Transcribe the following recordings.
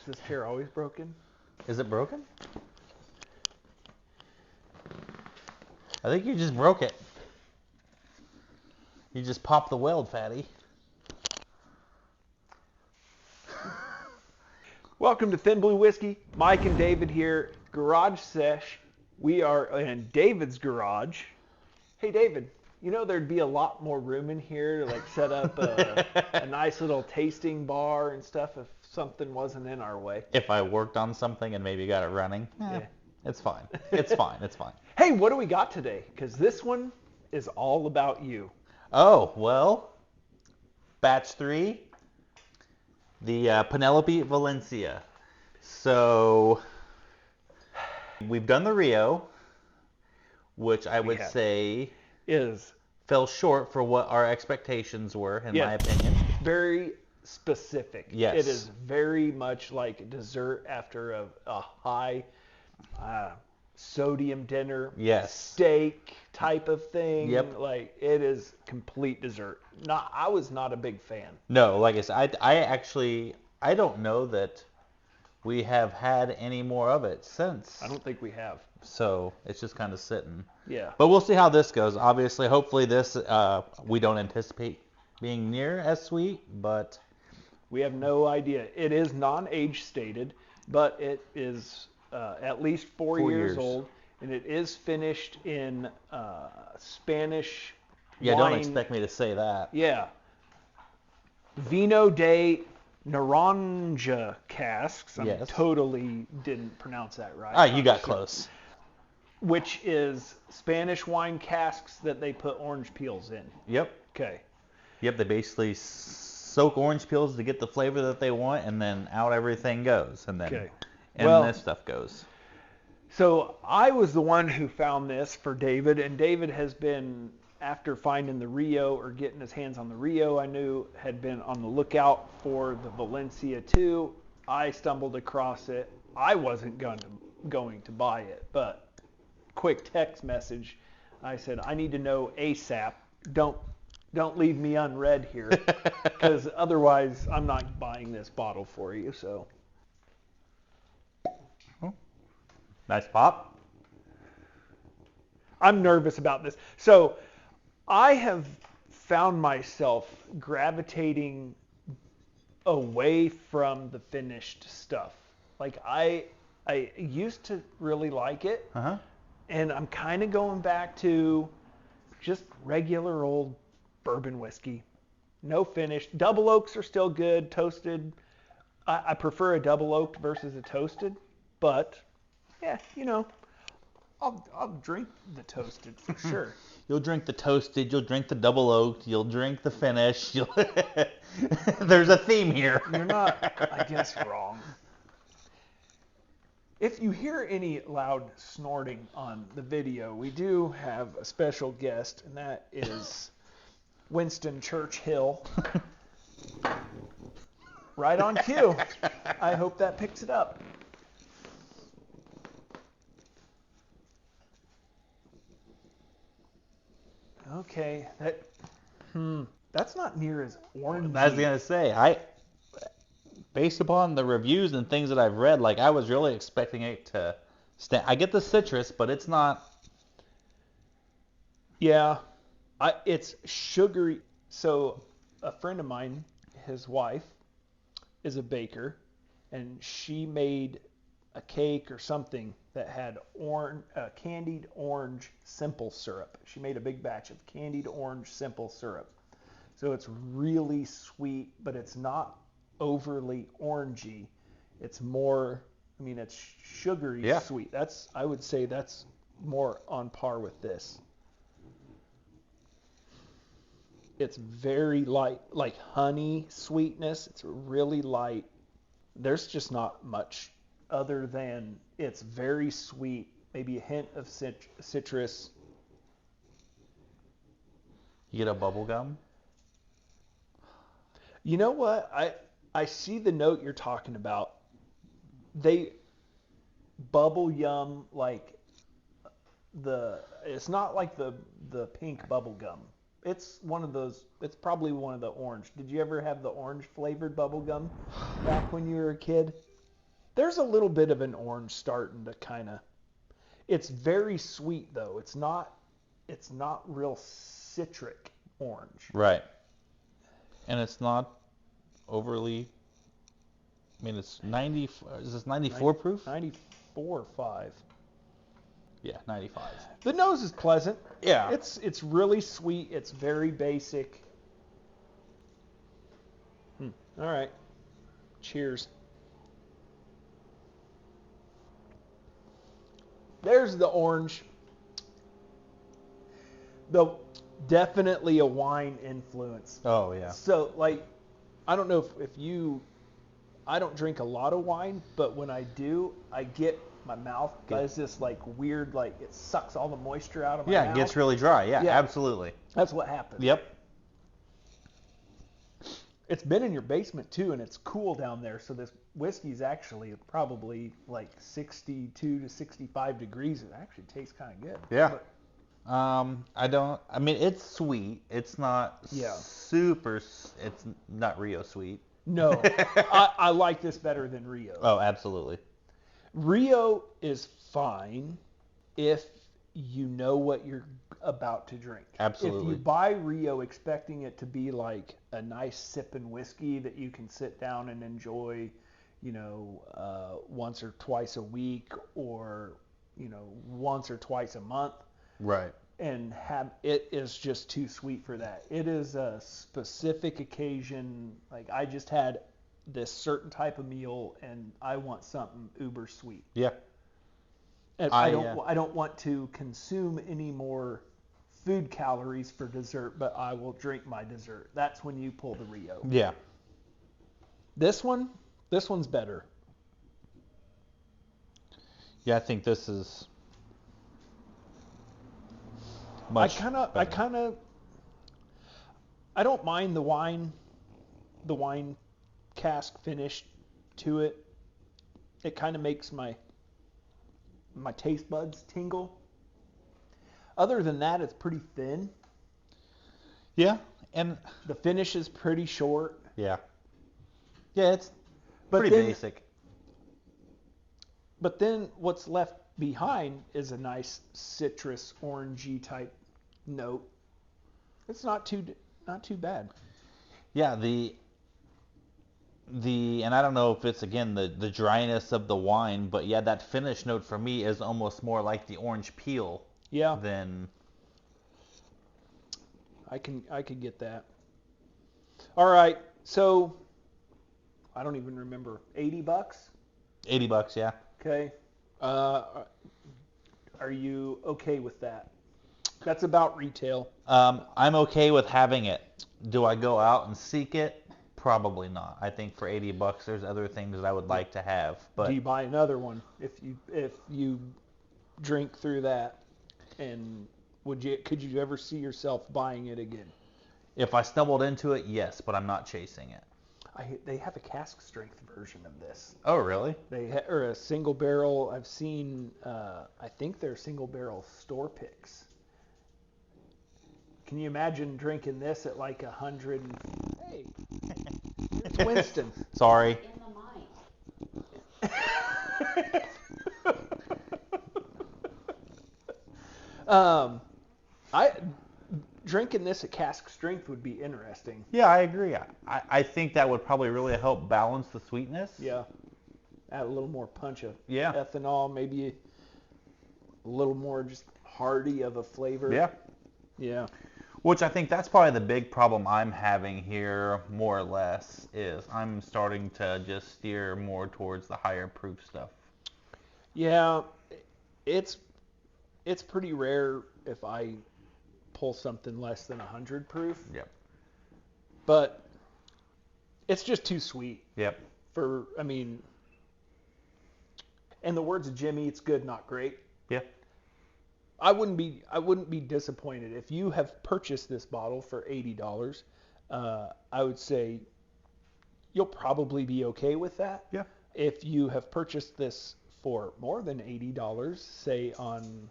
this chair always broken? Is it broken? I think you just broke it. You just popped the weld, fatty. Welcome to Thin Blue Whiskey. Mike and David here. Garage sesh. We are in David's garage. Hey, David, you know there'd be a lot more room in here to like set up a nice little tasting bar and stuff if something wasn't in our way. If I worked on something and maybe got it running, Yeah. it's fine. It's fine. It's fine. Hey, what do we got today? Because this one is all about you. Oh, well, batch 3, the Penelope Valencia. So we've done the Rio, which I would say fell short for what our expectations were, in my opinion. Very specific. Yes. It is very much like dessert after a high sodium dinner. Yes. Steak type of thing. Yep. Like, it is complete dessert. I was not a big fan. No, like I said, I don't know that we have had any more of it since. I don't think we have. So it's just kind of sitting. Yeah. But we'll see how this goes. Obviously, hopefully this, we don't anticipate being near as sweet, but... We have no idea. It is non-age stated, but it is at least 4 years old, and it is finished in Spanish wine. Don't expect me to say that. Yeah. Vino de naranja casks. I totally didn't pronounce that right. Ah, you got close. Which is Spanish wine casks that they put orange peels in. Yep. Okay. Yep, they basically soak orange peels to get the flavor that they want, and then out everything goes, and then this stuff goes. So I was the one who found this for David, and David has been, after finding the Rio or getting his hands on the Rio, I knew had been on the lookout for the Valencia too. I stumbled across it. I wasn't going to buy it, but quick text message. I said, I need to know ASAP. Don't leave me unread here, because otherwise I'm not buying this bottle for you. So. Nice pop. I'm nervous about this. So I have found myself gravitating away from the finished stuff. Like I used to really like it. Uh-huh. And I'm kind of going back to just regular old bourbon whiskey. No finish. Double oaks are still good. Toasted. I prefer a double oaked versus a toasted. But, yeah, I'll drink the toasted for sure. You'll drink the toasted. You'll drink the double oaked. You'll drink the finish. There's a theme here. You're not, I guess, wrong. If you hear any loud snorting on the video, we do have a special guest, and that is Winston Churchill. Right on cue. I hope that picks it up. Okay, that's not near as orangey. I was gonna say, based upon the reviews and things that I've read, like I was really expecting it to stand. I get the citrus, but it's not. Yeah, it's sugary. So a friend of mine, his wife, is a baker, and she made a cake or something that had candied orange simple syrup. She made a big batch of candied orange simple syrup. So it's really sweet, but it's not overly orangey. It's more, it's sugary sweet. I would say that's more on par with this. It's very light, like honey sweetness. It's really light. There's just not much other than it's very sweet, maybe a hint of citrus. You get a bubble gum? You know what? I see the note you're talking about. They bubble yum like it's not like the pink bubble gum. It's one of those, it's probably one of the orange. Did you ever have the orange flavored bubble gum back when you were a kid? There's a little bit of an orange starting to kind of. It's very sweet though. It's not real citric orange. Right. And it's not overly. I mean, it's 90. Is this 94 proof? 94.5. Yeah, 95. The nose is pleasant. Yeah. It's really sweet. It's very basic. All right. Cheers. There's the orange. Definitely a wine influence. Oh, yeah. So, like, I don't know if you, I don't drink a lot of wine, but when I do, I get my mouth does this like weird, like it sucks all the moisture out of my mouth. Yeah, it gets really dry. Yeah, absolutely. That's what happens. Yep. It's been in your basement too, and it's cool down there. So this whiskey's actually probably like 62 to 65 degrees. It actually tastes kind of good. Yeah. But, I mean, it's sweet. It's not super, it's not Rio sweet. No, I like this better than Rio. Oh, absolutely. Rio is fine if you know what you're about to drink. Absolutely. If you buy Rio expecting it to be like a nice sipping whiskey that you can sit down and enjoy, once or twice a week or, once or twice a month. Right. And it is just too sweet for that. It is a specific occasion. Like I just had this certain type of meal and I want something uber sweet. Yeah. And I don't want to consume any more food calories for dessert, but I will drink my dessert. That's when you pull the Rio. Yeah. This one's better. Yeah, I think this is much better. I don't mind the wine cask finish to it. It kind of makes my taste buds tingle. Other than that, it's pretty thin. Yeah, and the finish is pretty short. Yeah. Yeah, it's pretty basic. But then what's left behind is a nice citrus orangey type note. It's not too bad. Yeah, and I don't know if it's again the dryness of the wine, but yeah, that finish note for me is almost more like the orange peel. Yeah. Than I could get that. All right, so I don't even remember. $80? $80, yeah. Okay. Are you okay with that? That's about retail. I'm okay with having it. Do I go out and seek it? Probably not. I think for $80, there's other things that I would like to have. But do you buy another one if you drink through that? And could you ever see yourself buying it again? If I stumbled into it, yes, but I'm not chasing it. They have a cask strength version of this. Oh, really? Or a single barrel. I've seen. I think they're single barrel store picks. Can you imagine drinking this at like 100? Hey, it's Winston. Sorry. In the mic. Drinking this at cask strength would be interesting. Yeah, I agree. I think that would probably really help balance the sweetness. Yeah. Add a little more punch of Yeah. ethanol, maybe a little more just hearty of a flavor. Yeah. Yeah. Which I think that's probably the big problem I'm having here, more or less, is I'm starting to just steer more towards the higher proof stuff. Yeah, it's pretty rare if I pull something less than 100 proof. Yep. But it's just too sweet. Yep. In the words of Jimmy, it's good, not great. Yeah. I wouldn't be disappointed if you have purchased this bottle for $80. I would say you'll probably be okay with that. Yeah. If you have purchased this for more than $80, say on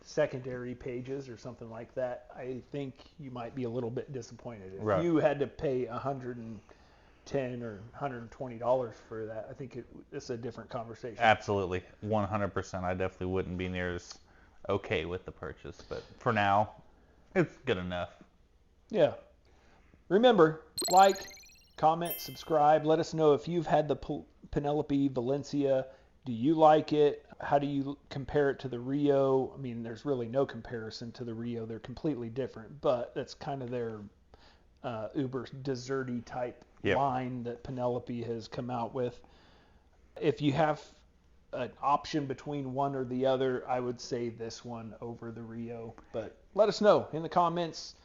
secondary pages or something like that, I think you might be a little bit disappointed. If Right. you had to pay $150 $10 or $120 for that, I think it's a different conversation. Absolutely, 100%. I definitely wouldn't be near as okay with the purchase, but for now, it's good enough. Yeah. Remember, like, comment, subscribe. Let us know if you've had the Penelope Valencia. Do you like it? How do you compare it to the Rio? I mean, there's really no comparison to the Rio. They're completely different, but that's kind of their uber desserty type line that Penelope has come out with. If you have an option between one or the other, I would say this one over the Rio. But let us know in the comments.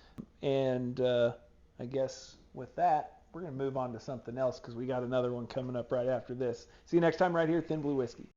And I guess with that, we're going to move on to something else because we got another one coming up right after this. See you next time right here at Thin Blue Whiskey.